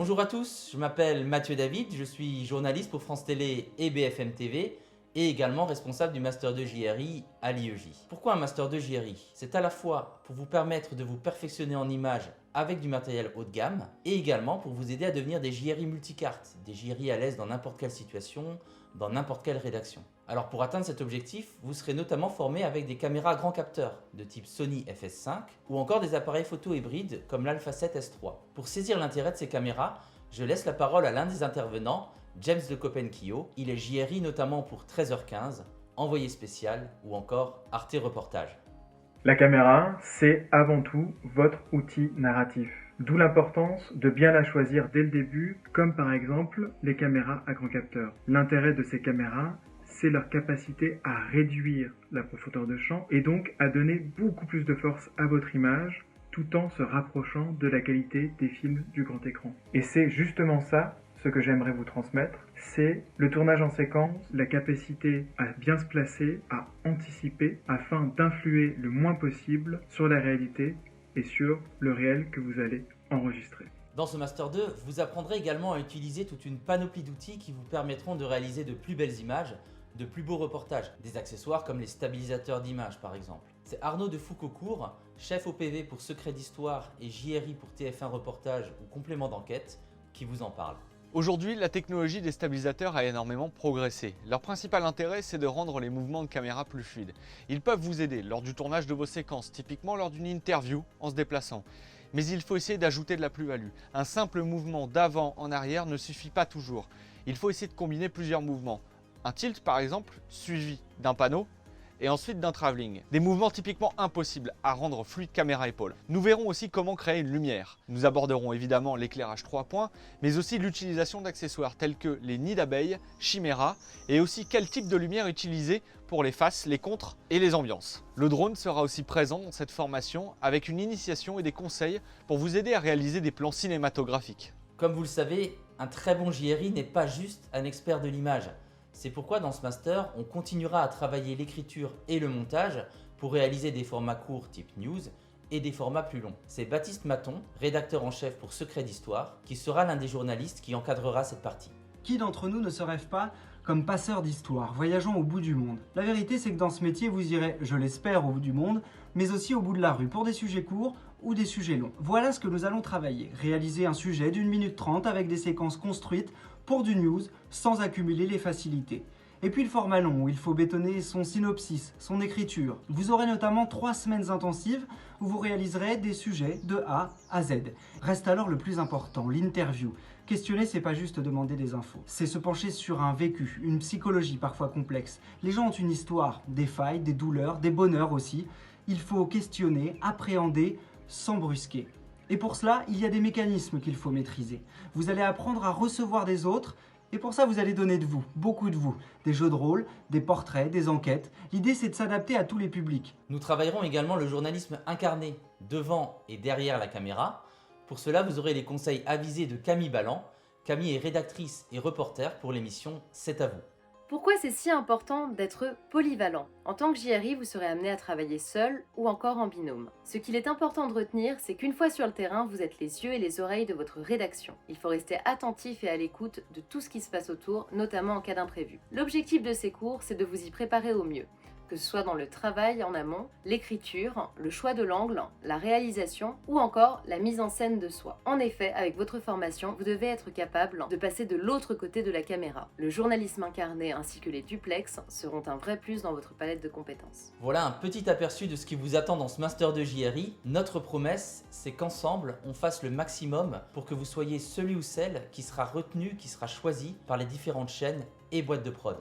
Bonjour à tous, je m'appelle Mathieu David, je suis journaliste pour France Télé et BFM TV et également responsable du Master 2 JRI à l'IEJ. Pourquoi un Master 2 JRI? C'est à la fois pour vous permettre de vous perfectionner en images avec du matériel haut de gamme et également pour vous aider à devenir des JRI multicartes, des JRI à l'aise dans n'importe quelle situation, dans n'importe quelle rédaction. Alors pour atteindre cet objectif, vous serez notamment formé avec des caméras à grand capteur de type Sony FS5 ou encore des appareils photo hybrides comme l'Alpha 7 S3. Pour saisir l'intérêt de ces caméras, je laisse la parole à l'un des intervenants, James de Copenquio. Il est JRI notamment pour 13h15, Envoyé spécial ou encore Arte Reportage. La caméra, c'est avant tout votre outil narratif. D'où l'importance de bien la choisir dès le début, comme par exemple les caméras à grand capteur. L'intérêt de ces caméras, c'est leur capacité à réduire la profondeur de champ et donc à donner beaucoup plus de force à votre image tout en se rapprochant de la qualité des films du grand écran. Et c'est justement ça ce que j'aimerais vous transmettre, c'est le tournage en séquence, la capacité à bien se placer, à anticiper, afin d'influer le moins possible sur la réalité et sur le réel que vous allez enregistrer. Dans ce Master 2, vous apprendrez également à utiliser toute une panoplie d'outils qui vous permettront de réaliser de plus belles images, de plus beaux reportages, des accessoires comme les stabilisateurs d'images par exemple. C'est Arnaud de Foucaulcourt, chef OPV pour Secret d'Histoire et JRI pour TF1 Reportage ou Complément d'enquête, qui vous en parle. Aujourd'hui, la technologie des stabilisateurs a énormément progressé. Leur principal intérêt, c'est de rendre les mouvements de caméra plus fluides. Ils peuvent vous aider lors du tournage de vos séquences, typiquement lors d'une interview en se déplaçant. Mais il faut essayer d'ajouter de la plus-value. Un simple mouvement d'avant en arrière ne suffit pas toujours. Il faut essayer de combiner plusieurs mouvements. Un tilt par exemple, suivi d'un panneau et ensuite d'un travelling. Des mouvements typiquement impossibles à rendre fluide caméra-épaule. Nous verrons aussi comment créer une lumière. Nous aborderons évidemment l'éclairage 3 points, mais aussi l'utilisation d'accessoires tels que les nids d'abeilles, chiméras, et aussi quel type de lumière utiliser pour les faces, les contres et les ambiances. Le drone sera aussi présent dans cette formation avec une initiation et des conseils pour vous aider à réaliser des plans cinématographiques. Comme vous le savez, un très bon JRI n'est pas juste un expert de l'image. C'est pourquoi dans ce master, on continuera à travailler l'écriture et le montage pour réaliser des formats courts type news et des formats plus longs. C'est Baptiste Maton, rédacteur en chef pour Secret d'Histoire, qui sera l'un des journalistes qui encadrera cette partie. Qui d'entre nous ne se rêve pas comme passeur d'histoire, voyageant au bout du monde? La vérité, c'est que dans ce métier, vous irez, je l'espère, au bout du monde, mais aussi au bout de la rue, pour des sujets courts ou des sujets longs. Voilà ce que nous allons travailler. Réaliser un sujet d'1 minute 30 avec des séquences construites pour du news, sans accumuler les facilités. Et puis le format long, où il faut bétonner son synopsis, son écriture. Vous aurez notamment 3 semaines intensives où vous réaliserez des sujets de A à Z. Reste alors le plus important, l'interview. Questionner, c'est pas juste demander des infos. C'est se pencher sur un vécu, une psychologie parfois complexe. Les gens ont une histoire, des failles, des douleurs, des bonheurs aussi. Il faut questionner, appréhender, sans brusquer. Et pour cela, il y a des mécanismes qu'il faut maîtriser. Vous allez apprendre à recevoir des autres, et pour ça, vous allez donner de vous, beaucoup de vous. Des jeux de rôle, des portraits, des enquêtes. L'idée, c'est de s'adapter à tous les publics. Nous travaillerons également le journalisme incarné, devant et derrière la caméra. Pour cela, vous aurez les conseils avisés de Camille Balland. Camille est rédactrice et reporter pour l'émission C'est à vous. Pourquoi c'est si important d'être polyvalent? En tant que JRI, vous serez amené à travailler seul ou encore en binôme. Ce qu'il est important de retenir, c'est qu'une fois sur le terrain, vous êtes les yeux et les oreilles de votre rédaction. Il faut rester attentif et à l'écoute de tout ce qui se passe autour, notamment en cas d'imprévu. L'objectif de ces cours, c'est de vous y préparer au mieux, que ce soit dans le travail en amont, l'écriture, le choix de l'angle, la réalisation ou encore la mise en scène de soi. En effet, avec votre formation, vous devez être capable de passer de l'autre côté de la caméra. Le journalisme incarné ainsi que les duplex seront un vrai plus dans votre palette de compétences. Voilà un petit aperçu de ce qui vous attend dans ce Master de JRI. Notre promesse, c'est qu'ensemble, on fasse le maximum pour que vous soyez celui ou celle qui sera retenu, qui sera choisi par les différentes chaînes et boîtes de prod.